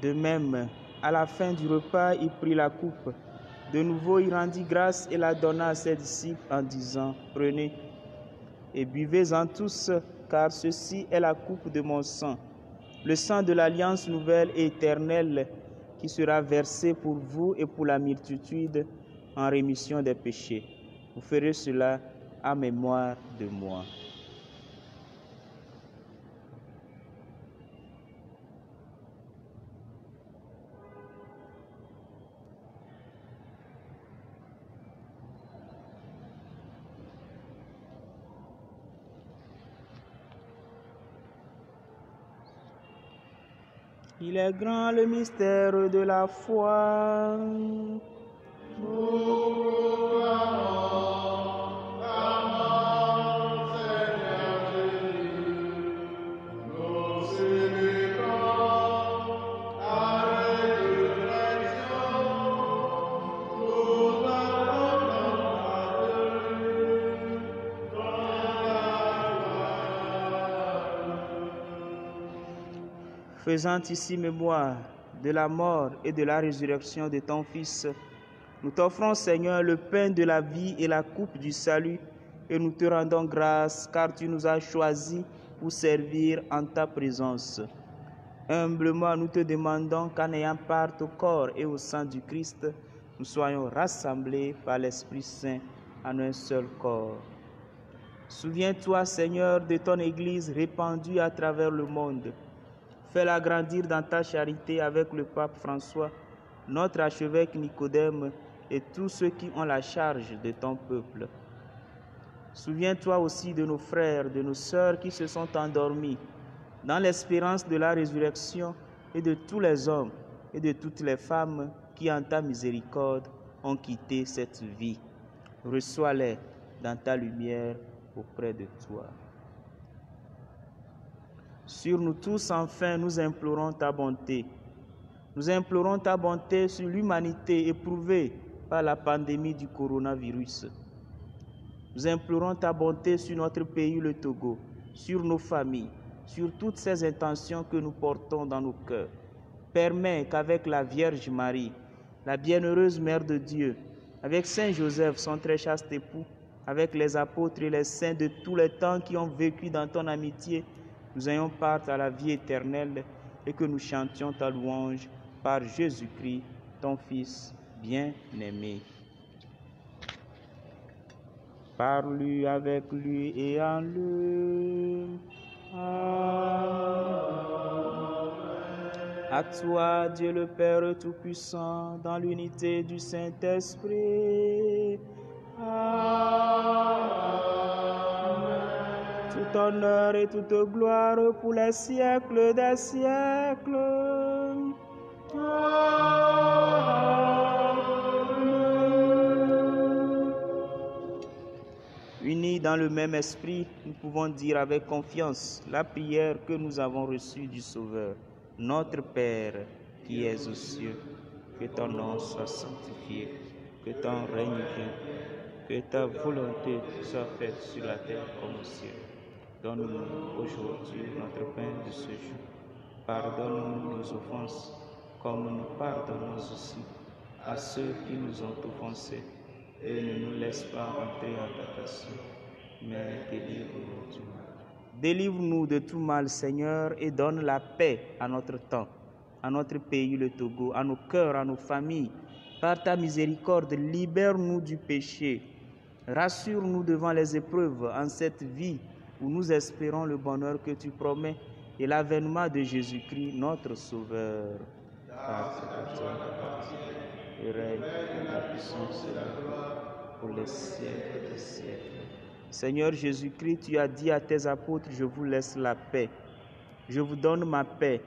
De même, à la fin du repas, il prit la coupe. De nouveau, il rendit grâce et la donna à ses disciples en disant, « Prenez et buvez-en tous, car ceci est la coupe de mon sang, le sang de l'alliance nouvelle et éternelle qui sera versé pour vous et pour la multitude en rémission des péchés. Vous ferez cela à mémoire de moi. » Il est grand le mystère de la foi. Faisant ici mémoire de la mort et de la résurrection de ton Fils, nous t'offrons, Seigneur, le pain de la vie et la coupe du salut, et nous te rendons grâce, car tu nous as choisis pour servir en ta présence. Humblement, nous te demandons qu'en ayant part au corps et au sang du Christ, nous soyons rassemblés par l'Esprit Saint en un seul corps. Souviens-toi, Seigneur, de ton Église répandue à travers le monde. Fais-la grandir dans ta charité avec le pape François, notre archevêque Nicodème et tous ceux qui ont la charge de ton peuple. Souviens-toi aussi de nos frères, de nos sœurs qui se sont endormis dans l'espérance de la résurrection et de tous les hommes et de toutes les femmes qui, en ta miséricorde, ont quitté cette vie. Reçois-les dans ta lumière auprès de toi. Sur nous tous, enfin, nous implorons ta bonté. Nous implorons ta bonté sur l'humanité éprouvée par la pandémie du coronavirus. Nous implorons ta bonté sur notre pays, le Togo, sur nos familles, sur toutes ces intentions que nous portons dans nos cœurs. Permets qu'avec la Vierge Marie, la bienheureuse Mère de Dieu, avec Saint Joseph, son très chaste époux, avec les apôtres et les saints de tous les temps qui ont vécu dans ton amitié, nous ayons part à la vie éternelle et que nous chantions ta louange par Jésus-Christ, ton Fils bien-aimé. Par lui, avec lui et en lui. À toi, Dieu le Père Tout-Puissant, dans l'unité du Saint-Esprit. Tout honneur et toute gloire pour les siècles des siècles. Unis dans le même esprit, nous pouvons dire avec confiance la prière que nous avons reçue du Sauveur. Notre Père, qui es aux cieux, que ton nom soit sanctifié, que ton règne vienne, que ta volonté soit faite sur la terre comme au ciel. Donne-nous aujourd'hui notre pain de ce jour. Pardonne-nous nos offenses, comme nous pardonnons aussi à ceux qui nous ont offensés. Et ne nous laisse pas entrer en tentation, mais délivre-nous du mal. Délivre-nous de tout mal, Seigneur, et donne la paix à notre temps, à notre pays, le Togo, à nos cœurs, à nos familles. Par ta miséricorde, libère-nous du péché. Rassure-nous devant les épreuves en cette vie où nous espérons le bonheur que tu promets et l'avènement de Jésus-Christ, notre Sauveur. Car c'est à toi le règne, la puissance et la gloire pour les siècles des siècles. Seigneur Jésus-Christ, tu as dit à tes apôtres, je vous laisse la paix. Je vous donne ma paix.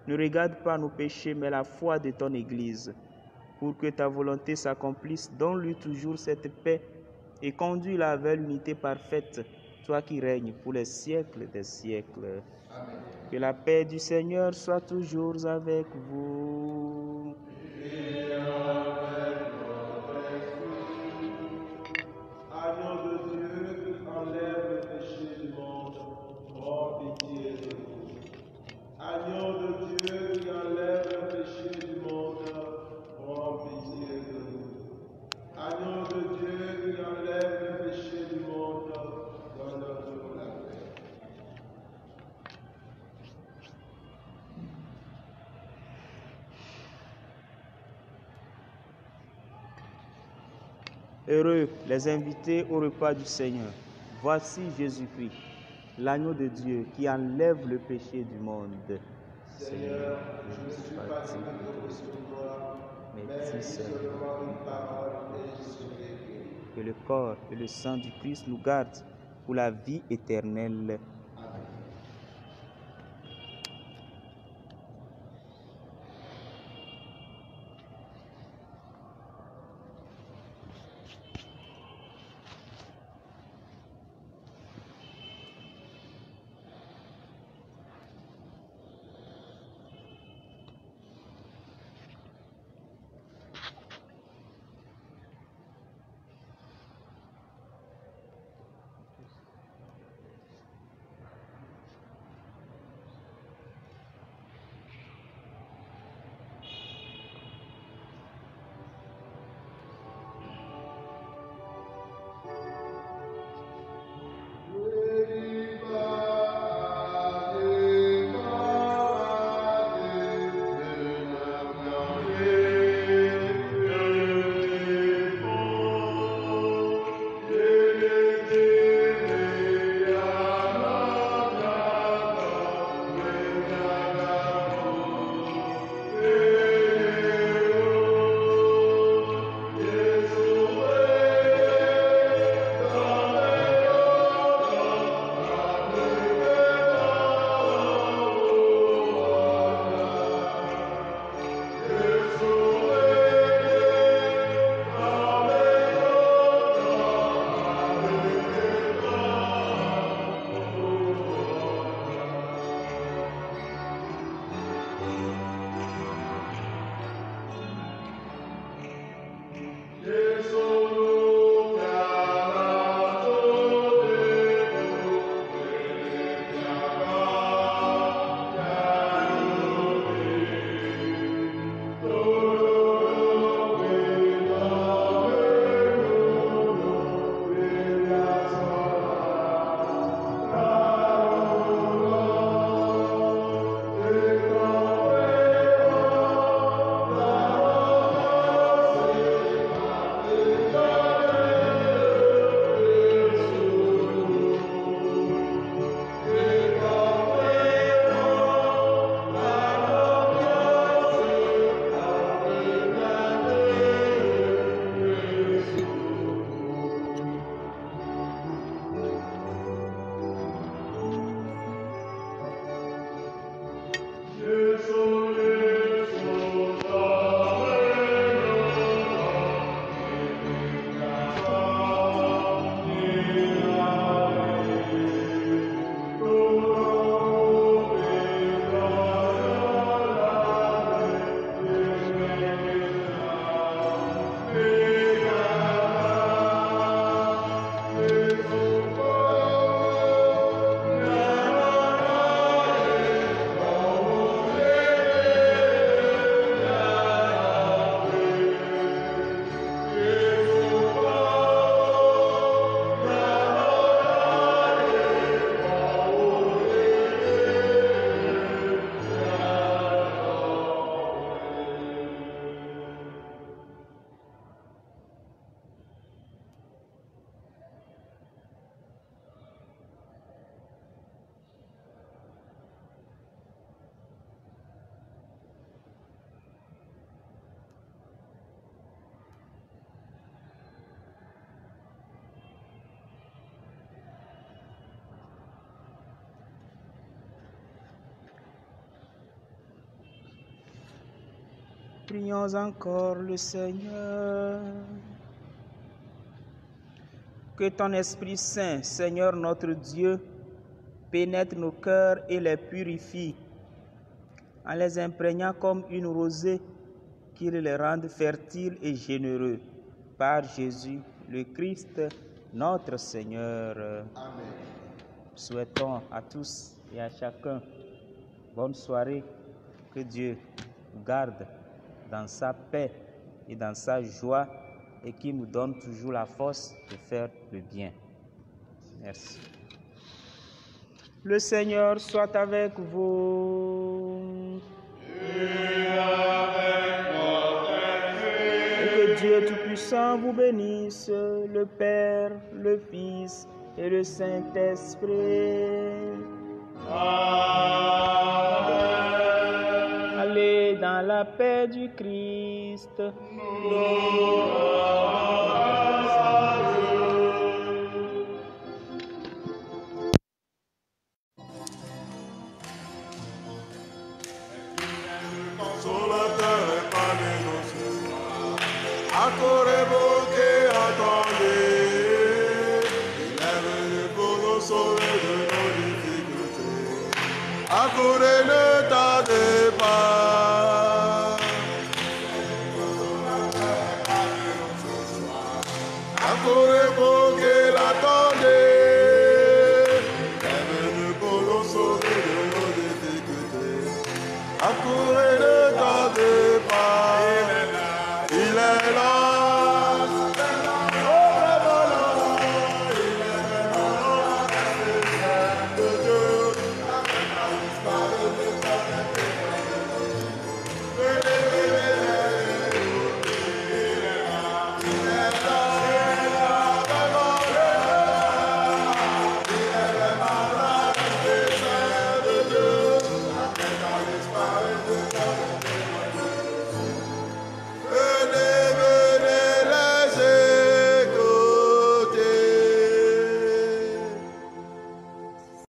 Ne regarde pas nos péchés, mais la foi de ton Église. Pour que ta volonté s'accomplisse, donne-lui toujours cette paix et conduis-la vers l'unité parfaite, toi qui règnes pour les siècles des siècles. Amen. Que la paix du Seigneur soit toujours avec vous. Agneau de Dieu qui enlève le péché du monde, prends pitié de nous. Agneau de Dieu qui enlève le péché du monde, prends pitié de nous. Agneau de Dieu qui enlève le péché du monde, donne-nous la paix. Heureux les invités au repas du Seigneur. Voici Jésus-Christ, l'agneau de Dieu qui enlève le péché du monde. Seigneur, je ne suis pas digne de recevoir, mais dis seulement une parole et je serai guéri. Que le corps et le sang du Christ nous gardent pour la vie éternelle. Amen. Prions encore le Seigneur. Que ton Esprit Saint, Seigneur notre Dieu, pénètre nos cœurs et les purifie, en les imprégnant comme une rosée, qu'il les rende fertiles et généreux. Par Jésus, le Christ, notre Seigneur. Amen. Souhaitons à tous et à chacun bonne soirée, que Dieu nous garde dans sa paix et dans sa joie et qui nous donne toujours la force de faire le bien. Merci. Le Seigneur soit avec vous. Et que Dieu Tout-Puissant vous bénisse, le Père, le Fils et le Saint-Esprit. Allez dans la paix du Christ. Consolateur est parmi nous ce soir. Accordez-vous qui attendez. Il est venu pour nous sauver de nos difficultés. Accordez-le.